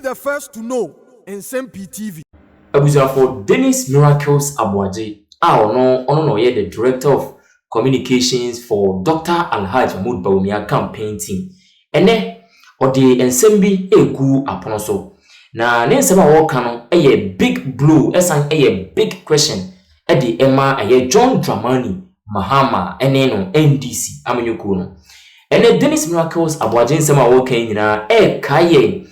the first to know Nsem-Pii TV. For Dennis Miracles Aboagye, no, the director of communications for Dr. Alhaji Mahmoud Bawumia campaign team. Ene or the Nsem-Pii egu aponoso. Na ne nsema woka no big blow, esan big question. Edi Emma John Dramani Mahama ene no NDC amenyuku no. Ene Dennis Miracles Aboagye nsema woka nyina kaye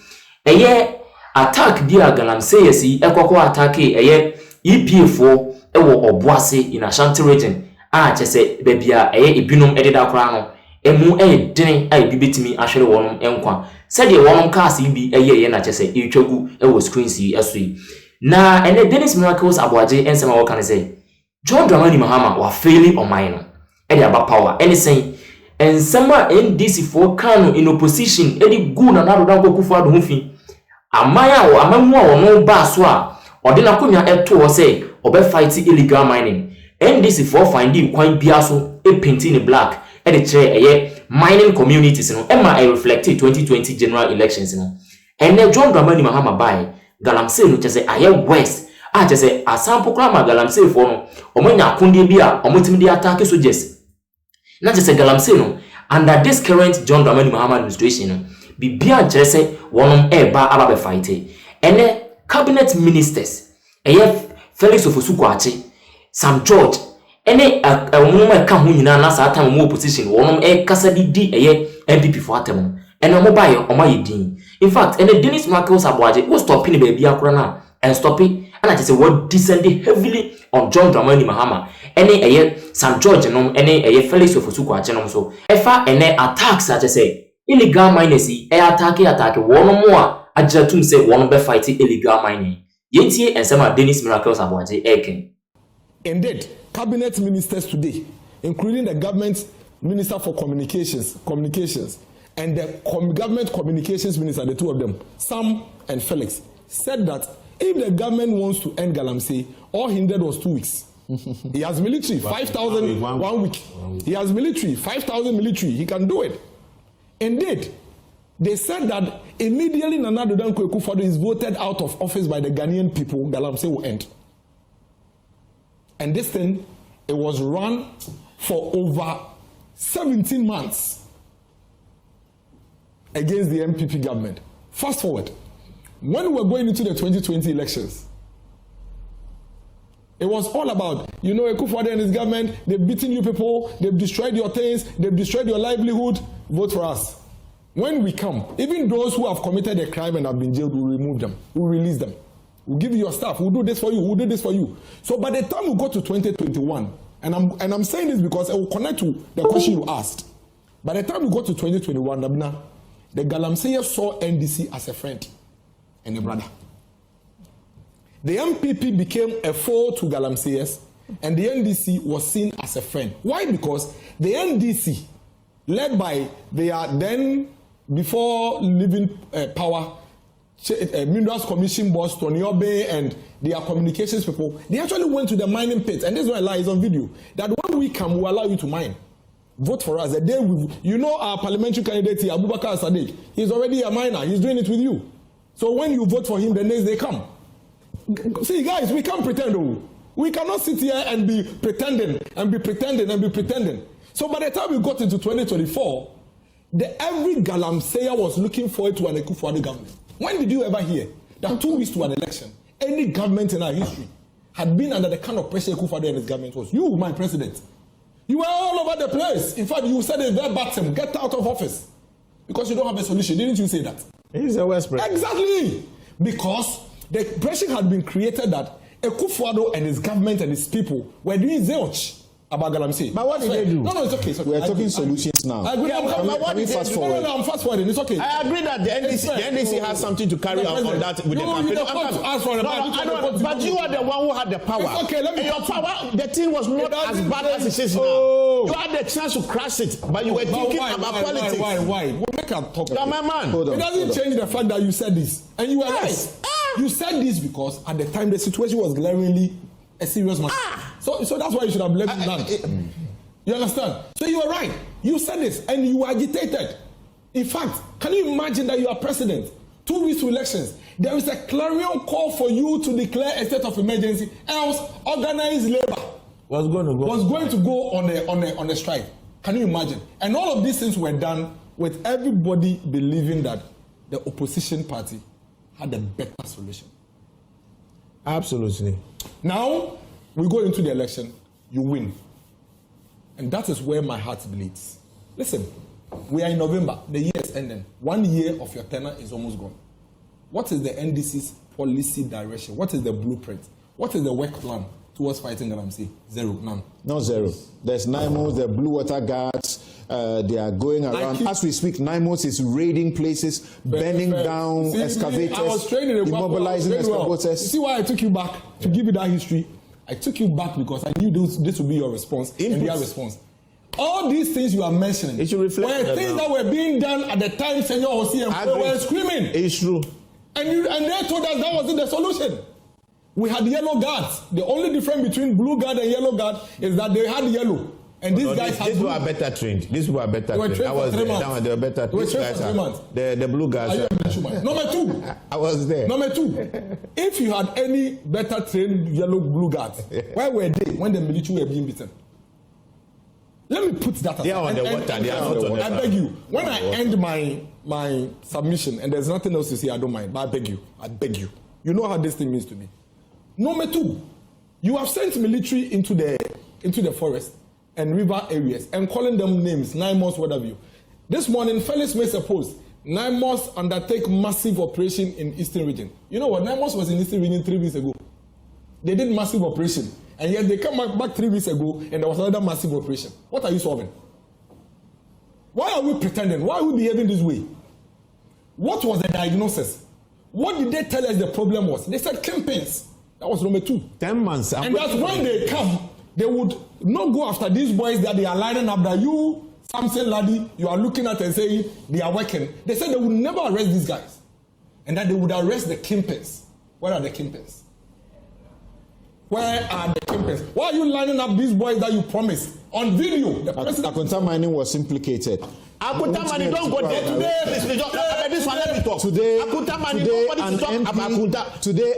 attack dia Galamsey yesi ekoko attack EPA4 ewo Obuase in Ashanti region chese bebia ibinum ededa kora no emu den bibetimi ahwere wonum enkwa sede wonum cars bi na chese etwagu ewo screens yi esoi na ene Dennis Miracles Aboagye ensema wo kan say John Dramani Mahama wa failing on mine no aba power anything ensema NDC4 kanu in opposition edi gu na nado dan kokufu ado hofi amaya o amamu a wono ba so a ode na konya eto wo say obe fight illegal mining NDC4 finding kwan bia so painting in black e de kire mining communities no emma reflect 2020 general elections no ene John Dramani Mahama bai Galamsey no chese west chese asampo kra ma Galamsey fo no omanya akonde bi a omotimi de attack soldiers na chese Galamsey no under this current John Dramani Mahama administration no bibia chese wonom eba ababe fight ene cabinet ministers Felix Ofosu-Kwakye Sam George ene omo ka ho nyina na sa time mo opposition wonom kasa di MPP for atem ene omo baye omayedin in fact ene Dennis Miracles Aboagye wo stop ni ba bia akora na and stop it and I just say what descended heavily on John Dramani Mahama ene Sam George no ene Felix Ofosu-Kwakye no so efa ene attacks I just say illegal miners attack wonom a ajatum say wonom be fight illegal mining yentie ensema Dennis Miracles Aboagye eken. Indeed, cabinet ministers today, including the government minister for communications, and the government communications minister, the two of them, Sam and Felix, said that if the government wants to end Galamsey, all he needed was 2 weeks. He has military, 5,000 1 week. He has military, 5,000 military. He can do it. Indeed, they said that immediately Nana Addo Dankwa Akufo-Addo is voted out of office by the Ghanaian people, Galamsey will end. And this thing, it was run for over 17 months against the MPP government. Fast forward, when we were going into the 2020 elections, it was all about, Akufo-Addo and his government, they've beaten you people, they've destroyed your things, they've destroyed your livelihood, vote for us. When we come, even those who have committed a crime and have been jailed, we'll remove them, we'll release them. We'll give you your stuff. We'll do this for you. We'll do this for you. So by the time we go to 2021, and I'm saying this because it will connect to the question you asked. By the time we go to 2021, the Galamsey saw NDC as a friend and a brother. The MPP became a foe to Galamsey, and the NDC was seen as a friend. Why? Because the NDC, led by their then, before leaving power, Minerals Commission boss Tony Obe and their communications people, they actually went to the mining pits, and this is why lie is on video. That when we come, we allow you to mine. Vote for us. The day our parliamentary candidate here, Abubakar Sadiq, he's already a miner. He's doing it with you. So when you vote for him, the next day come. See, guys, we can't pretend. We cannot sit here and be pretending and be pretending and be pretending. So by the time we got into 2024, every Galamseyer was looking forward to an Akufo-Addo government. When did you ever hear that 2 weeks to an election, any government in our history had been under the kind of pressure Akufo-Addo and his government was? You, my president, you were all over the place. In fact, you said it very bottom, get out of office. Because you don't have a solution. Didn't you say that? He's a West president. Exactly. Because the pressure had been created that Akufo-Addo and his government and his people were doing zilch about Galamsey. But what did they do? No, it's okay. We're talking solutions now. I agree. Can we fast forward? No, I'm fast forwarding. It's okay. I agree that the NDC has something to carry out on that with the campaign. But you are the one who had the power. It's okay, let me. Your power, the thing was not as bad as it is now. You had the chance to crash it, but you were thinking about politics. Why? We can talk. No, my man. It doesn't change the fact that you said this, and you were right. You said this because at the time the situation was glaringly a serious matter. So that's why you should have left that. You understand? So you were right. You said this and you were agitated. In fact, can you imagine that you are president? 2 weeks to elections. There is a clarion call for you to declare a state of emergency, else organized labor was going to go on a strike. Can you imagine? And all of these things were done with everybody believing that the opposition party had a better solution. Absolutely. Now, we go into the election, you win. And that is where my heart bleeds. Listen, we are in November, the year is ending. 1 year of your tenure is almost gone. What is the NDC's policy direction? What is the blueprint? What is the work plan towards fighting Galamsey? Zero, none. Not zero. There's NIMOS, the Blue Water Guards, they are going around. As we speak, NIMOS is raiding places, burning down excavators, immobilizing excavators. You see why I took you back to give you that history? I took you back because I knew this would be your response and their response. All these things you are mentioning were things that were being done at the time Senor Hosi and were screaming. It's true. And they told us that wasn't the solution. We had yellow guards. The only difference between blue guard and yellow guard is that they had yellow. And these guys had blue. These were better trained. These were better trained. I was there. They were better trained. The blue guys. Number two. I was there. Number two. If you had any better trained yellow blue guards, where were they when the military were being beaten? Let me put that aside. They are on the water. They are not on the water. I beg you. When I end my submission, and there's nothing else to say, I don't mind. But I beg you. I beg you. You know how this thing means to me. Number two, you have sent military into the forest and river areas and calling them names, NIMOS, whatever you. This morning, Felix made a post. NIMOS undertake massive operation in Eastern region. You know what? NIMOS was in Eastern region 3 weeks ago. They did massive operation. And yet they come back 3 weeks ago and there was another massive operation. What are you solving? Why are we pretending? Why are we behaving this way? What was the diagnosis? What did they tell us the problem was? They said Kinpins. That was number 2. 10 months. And that's when they come, they would not go after these boys that they are lining up that you, Samson Laddie, you are looking at and saying they are working. They said they would never arrest these guys. And that they would arrest the Kinpins. Where are the Kinpins? Where are the Kinpins? Why are you lining up these boys that you promised on video? The Akunta Mining was implicated. Akunta Mining, don't go there today. This one, let me talk. Today,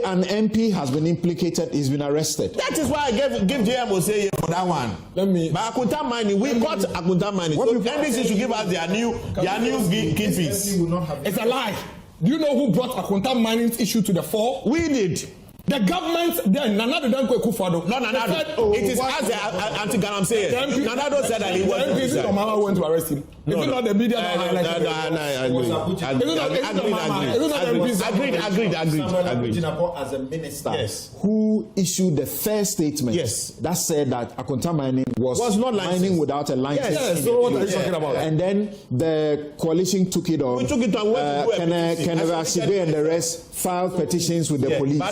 an MP has been implicated. He's been arrested. That is why I give JMO say for that one. Let me. But Akunta Mining, we got Akunta Mining. So NDC should give us their new Kinpins. It's a lie. Do you know who brought Akunta Mining's issue to the fore? We did. The government, then Nanado don't go Kufado. No, Nanado. It is as the anti-Galamsey. Nanado said that he was. The MPs from Mama went to arrest him. Is it not the media that Agreed. As a minister, who issued the first statement that said that Akunta Mining was not mining without a license. Yes. So what are you talking about? And then the coalition took it on. We took it on. Kenneth Asibe and the rest filed petitions with the police.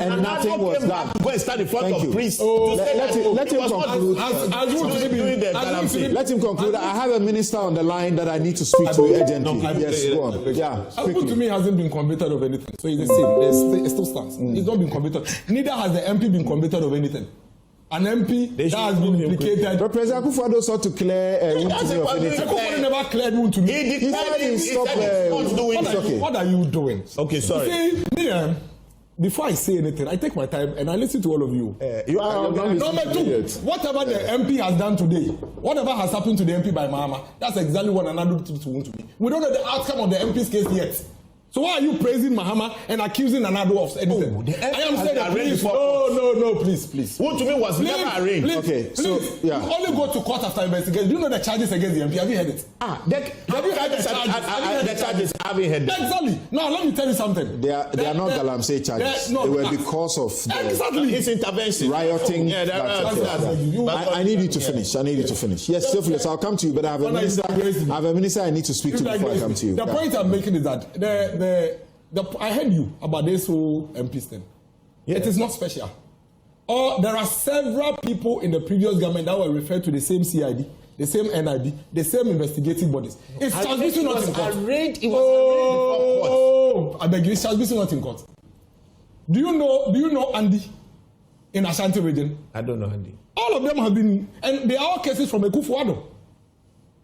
And nothing was done. Go and stand in front of priests. Let him conclude. Let him conclude. I have a minister on the line that I need to speak to urgently. Yes, go on. Yeah, Abu to me hasn't been convicted of anything. So it's the same. It still stands. He's not been convicted. Neither has the MP been convicted of anything. An MP that has been implicated. But President Akufo-Addo sought to clear wound to me of anything. Akufo never cleared wound to me. He said he stopped. What are you doing? Okay, sorry. See, me, before I say anything, I take my time and I listen to all of you. Number 2, whatever the MP has done today, whatever has happened to the MP by Mahama, that's exactly what Nanado did to me. We don't know the outcome of the MP's case yet. So why are you praising Mahama and accusing Nanado of anything? I am saying that please, no, please. Who to me was never arraigned. Okay, so you only go to court after investigation. Do you know the charges against the MP? Have you heard it? Have you heard the charges? Have you heard them? Exactly. Now let me tell you something. They are not Galamsey charges. They were because of his intervention, rioting. I need you to finish. Yes, Theophilus, I'll come to you, but I have a minister I need to speak to before I come to you. The point I'm making is that I heard you about this whole MP thing. Yeah. It is not special. There are several people in the previous government that were referred to the same CID, the same NIB, the same investigative bodies. It's transmission not in court. I beg you, it's transmission not in court. Do you know Andy in Ashanti region? I don't know Andy. All of them have been, and they are all cases from Akufo-Addo.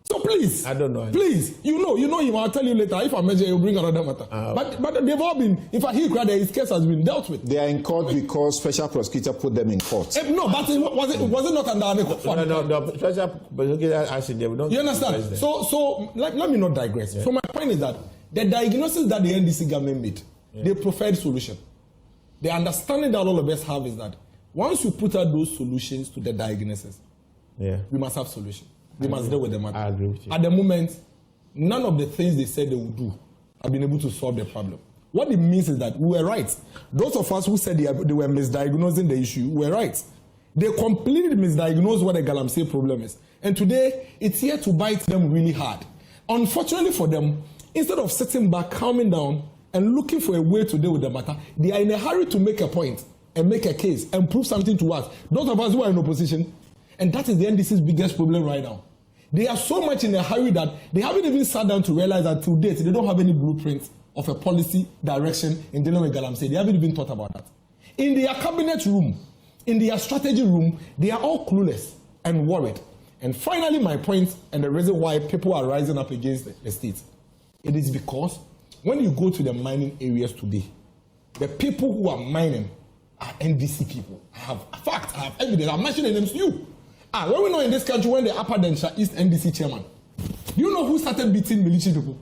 So please. I don't know. Please, you know him. I'll tell you later. If I measure, he'll bring another matter. But they've all been. In fact, his case has been dealt with. They are in court because special prosecutor put them in court. No, but was it not under the court? No. Special prosecutor actually they don't. You understand? So let me not digress. Yeah. So my point is that the diagnosis that the NDC government made, they preferred solution. The understanding that all of us have is that once you put out those solutions to the diagnosis, we must have solution. We must deal with the matter. I agree with you. At the moment, none of the things they said they would do have been able to solve the problem. What it means is that we were right. Those of us who said they were misdiagnosing the issue were right. They completely misdiagnosed what the Galamsey problem is. And today, it's here to bite them really hard. Unfortunately for them, instead of sitting back, calming down, and looking for a way to deal with the matter, they are in a hurry to make a point and make a case and prove something to us. Those of us who are in opposition, and that is the NDC's biggest problem right now. They are so much in a hurry that they haven't even sat down to realize that to date they don't have any blueprint of a policy direction in dealing with Galamsey. They haven't even thought about that. In their cabinet room, in their strategy room, they are all clueless and worried. And finally, my point and the reason why people are rising up against the state, it is because when you go to the mining areas today, the people who are mining are NDC people. I have facts, I have evidence, I'm mentioning names to you. When we know in this country when the Aboagye East NDC chairman, do you know who started beating military people?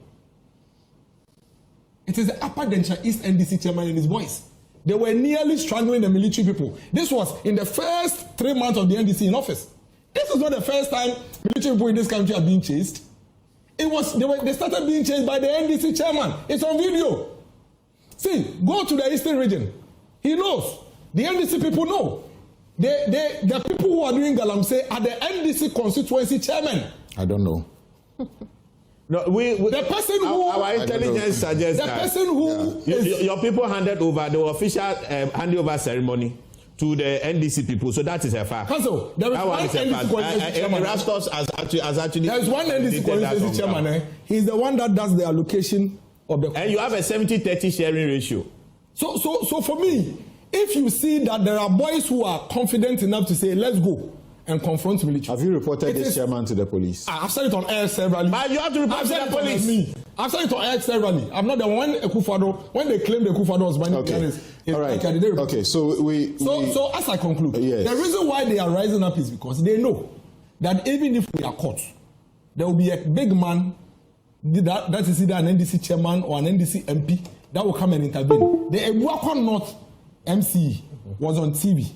It is the Aboagye East NDC chairman and his boys. They were nearly strangling the military people. This was in the first 3 months of the NDC in office. This is not the first time military people in this country are being chased. They started being chased by the NDC chairman. It's on video. See, go to the eastern region. He knows. The NDC people know. The people who are doing Galamsey are the NDC constituency chairman. I don't know. No, the person who our intelligence suggests the person who your people handed over the official handover ceremony to the NDC people, so that is a fact. Council, there is one NDC constituency chairman. Rastos has actually. There is one NDC constituency chairman. He's the one that does the allocation of the. And you have a 70-30 sharing ratio. So for me, if you see that there are boys who are confident enough to say, let's go and confront military. Have you reported this chairman to the police? I've said it on air severally. But you have to report to the police. I've said it on air severally. I'm not the one when they claimed Akufo-Addo was mining. Okay. All right. Okay. So as I conclude, yes. The reason why they are rising up is because they know that even if we are caught, there will be a big man that is either an NDC chairman or an NDC MP that will come and intervene. The Aboagye North MC was on TV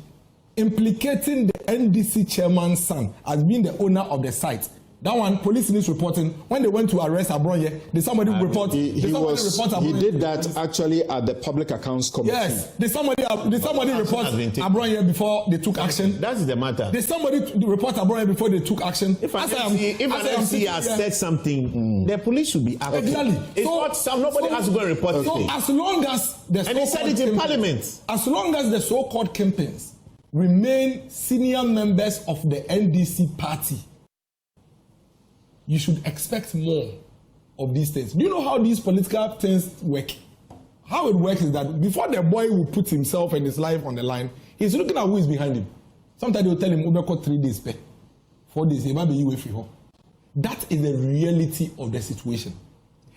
implicating the NDC chairman's son as being the owner of the site. That one, police is reporting when they went to arrest Aboagye, did somebody report? He did that actually at the Public Accounts Committee. Yes. Did somebody report Aboagye before they took action? That's the matter. Did somebody report Aboagye before they took action? If an MC has said something, the police should be active. Exactly. Nobody has to go and report it. So as long as the and he said it in Parliament. As long as the so-called Kinpins remain senior members of the NDC party, you should expect more of these things. Do you know how these political things work? How it works is that before the boy will put himself and his life on the line, he's looking at who is behind him. Sometimes they'll tell him, Ubeko 3 days, 4 days, he might be away from home. That is the reality of the situation.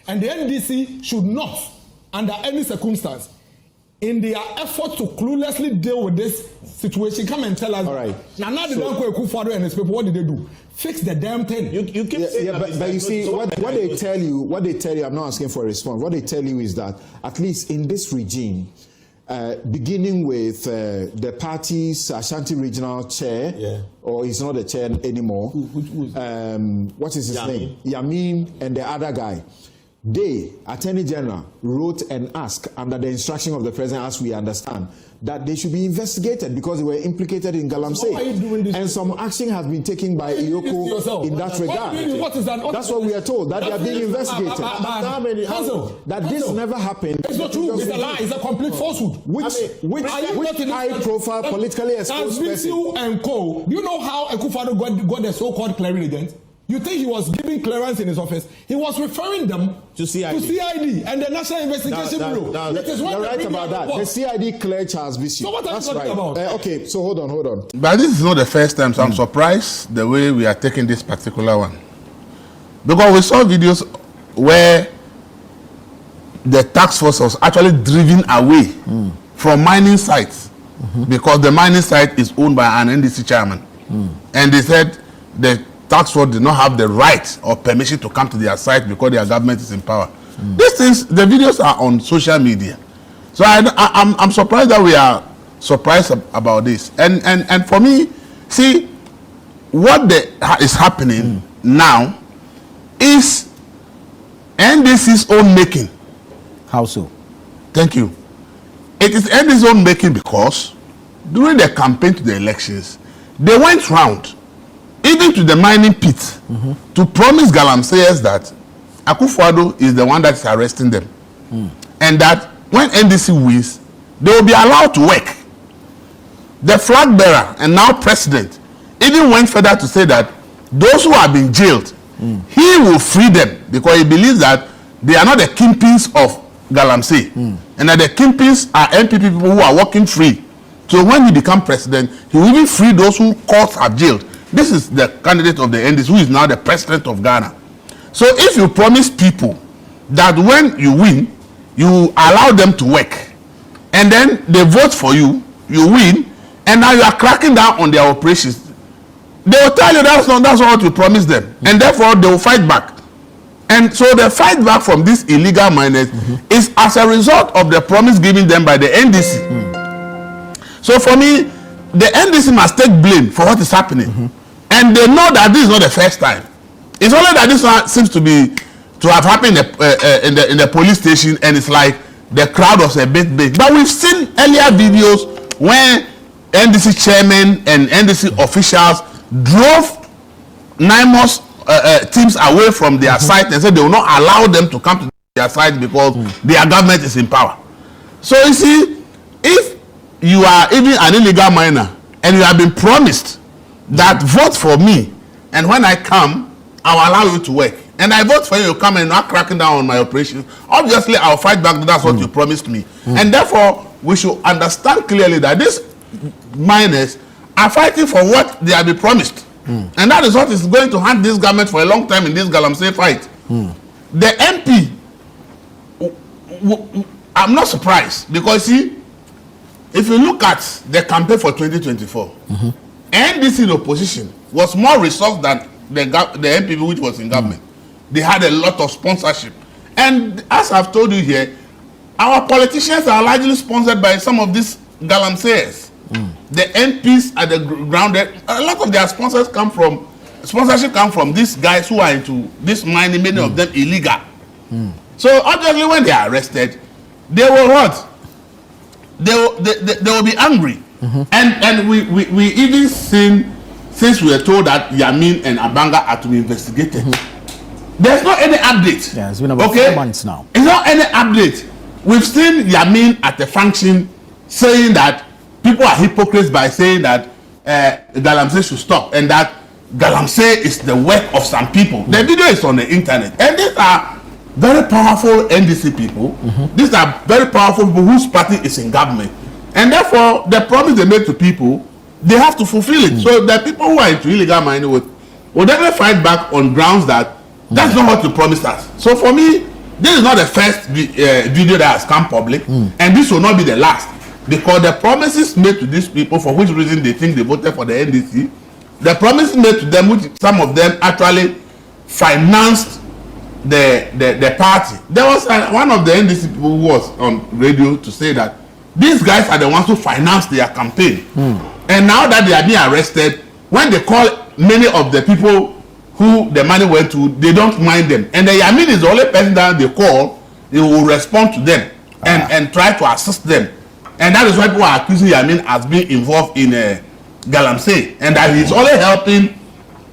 And the NDC should not, under any circumstance, in their effort to cluelessly deal with this situation, come and tell us. All right. Now they don't go Akufo-Addo and his people. What did they do? Fix the damn thing. You keep saying but you see, what they tell you, I'm not asking for a response. What they tell you is that at least in this regime, beginning with the party's Ashanti regional chair, or he's not the chair anymore. What is his name? Yamin and the other guy. They, Attorney General, wrote and asked under the instruction of the President, as we understand, that they should be investigated because they were implicated in Galamsey. And some action has been taken by Iyoko in that regard. That's what we are told, that they are being investigated. That this never happened. It's not true. It's a lie. It's a complete falsehood. Which high-profile, politically exposed person? And co. Do you know how Akufo-Addo got the so-called clearing agent? You think he was giving clearance in his office? He was referring them to CID and the National Investigation Bureau. You're right about that. The CID cleared Charles Bishop. So what are you talking about? Okay, so hold on. But this is not the first time, so I'm surprised the way we are taking this particular one. Because we saw videos where the task force was actually driven away from mining sites because the mining site is owned by an NDC chairman. And they said the task force did not have the right or permission to come to their site because their government is in power. These things, the videos are on social media. So I'm surprised that we are surprised about this. And for me, see, what is happening now is NDC's own making. How so? Thank you. It is NDC's own making because during the campaign to the elections, they went round, even to the mining pit, to promise Galamseyers that Akufo-Addo is the one that is arresting them. And that when NDC wins, they will be allowed to work. The flag bearer and now president even went further to say that those who have been jailed, he will free them because he believes that they are not the Kinpins of Galamsey. And that the Kinpins are NPP people who are working free. So when he becomes president, he will even free those who courts have jailed. This is the candidate of the NDC who is now the president of Ghana. So if you promise people that when you win, you allow them to work, and then they vote for you, you win, and now you are cracking down on their operations, they will tell you that's not what you promised them, and therefore they will fight back. And so the fight back from these illegal miners is as a result of the promise given them by the NDC. So for me, the NDC must take blame for what is happening. And they know that this is not the first time. It's only that this one seems to have happened in the police station, and it's like the crowd was a bit big. But we've seen earlier videos when NDC chairman and NDC officials drove NIMOS teams away from their site and said they will not allow them to come to their site because their government is in power. So you see, if you are even an illegal miner and you have been promised that vote for me, and when I come, I'll allow you to work, and I vote for you, you come and not cracking down on my operations, obviously I'll fight back. That's what you promised me. And therefore, we should understand clearly that these miners are fighting for what they have been promised. And that is what is going to haunt this government for a long time in this Galamsey fight. The MP, I'm not surprised, because see, if you look at the campaign for 2024, NDC in opposition was more resourced than the MPP which was in government. They had a lot of sponsorship. And as I've told you here, our politicians are largely sponsored by some of these Galamseyers. The MPs at the ground, a lot of their sponsorship come from these guys who are into this mining, many of them illegal. So obviously when they are arrested, they will what? They will be angry. And we even seen, since we were told that Yamin and Abanga are to be investigated, there's not any update. Yeah, it's been about 4 months now. It's not any update. We've seen Yamin at the function saying that people are hypocrites by saying that Galamsey should stop, and that Galamsey is the work of some people. The video is on the internet, and these are very powerful NDC people. These are very powerful people whose party is in government, and therefore the promise they make to people, they have to fulfill it. So the people who are into illegal mining will definitely fight back on grounds that that's not what you promised us. So for me, this is not the first video that has come public, and this will not be the last, because the promises made to these people, for which reason they think they voted for the NDC, the promises made to them, which some of them actually financed the party. There was one of the NDC people who was on radio to say that these guys are the ones who financed their campaign. And now that they are being arrested, when they call many of the people who the money went to, they don't mind them. And the Yamin is the only person that they call, they will respond to them and try to assist them. And that is why people are accusing Yamin as being involved in Galamsey, and that he's only helping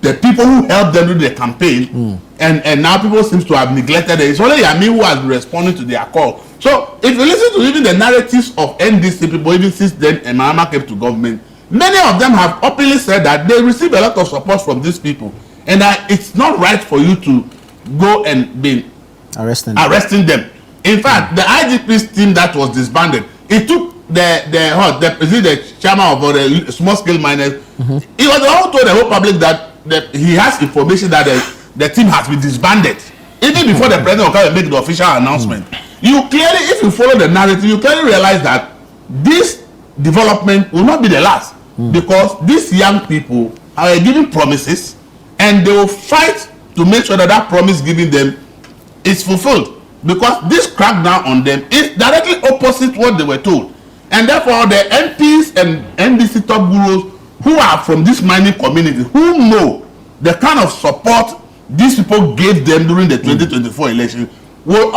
the people who helped them do the campaign. And now people seem to have neglected it. It's only Yamin who has been responding to their call. So if you listen to even the narratives of NDC people, even since then Mahama came to government, many of them have openly said that they receive a lot of support from these people, and that it's not right for you to go and be arresting them. In fact, the IGP's team that was disbanded, it took the chairman of the small scale miners. He was the one who told the whole public that he has information that the team has been disbanded. Even before the president will come and make the official announcement. You clearly, if you follow the narrative, you clearly realize that this development will not be the last. Because these young people are given promises and they will fight to make sure that that promise given them is fulfilled. Because this crackdown on them is directly opposite what they were told. And therefore, the MPs and NDC top gurus who are from this mining community, who know the kind of support these people gave them during the 2024 election, will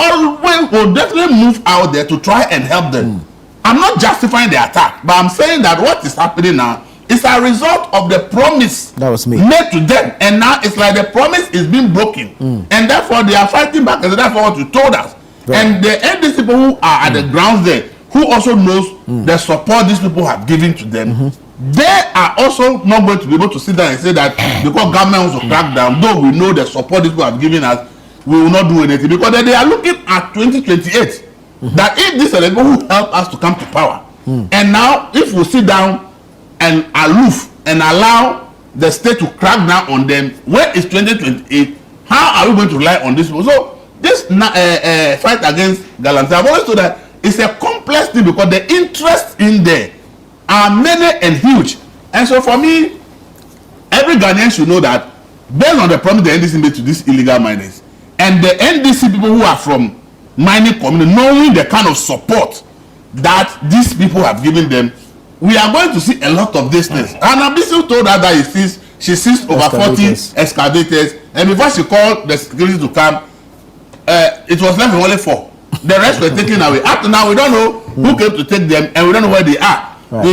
definitely move out there to try and help them. I'm not justifying the attack, but I'm saying that what is happening now is a result of the promise that was made to them, and now it's like the promise is being broken, and therefore they are fighting back. And that's what you told us. Right. And the NDC people who are at the grounds there, who also knows the support these people have given to them, they are also not going to be able to sit down and say that because government wants to crack down, though we know the support these people have given us, we will not do anything, because they are looking at 2028. That if this election will help us to come to power, and now if we sit down and aloof and allow the state to crack down on them, where is 2028? How are we going to rely on this? So this fight against Galamsey, I've always told that it's a complex thing because the interests in there are many and huge. And so for me, every Ghanaian should know that based on the promise the NDC made to these illegal miners, and the NDC people who are from mining community, knowing the kind of support that these people have given them, we are going to see a lot of this things. And Abisi told her that she seized over 40 excavators, and before she called the security to come, it was left with only 4. The rest were taken away. Up to now, we don't know who came to take them, and we don't know where they are. Right.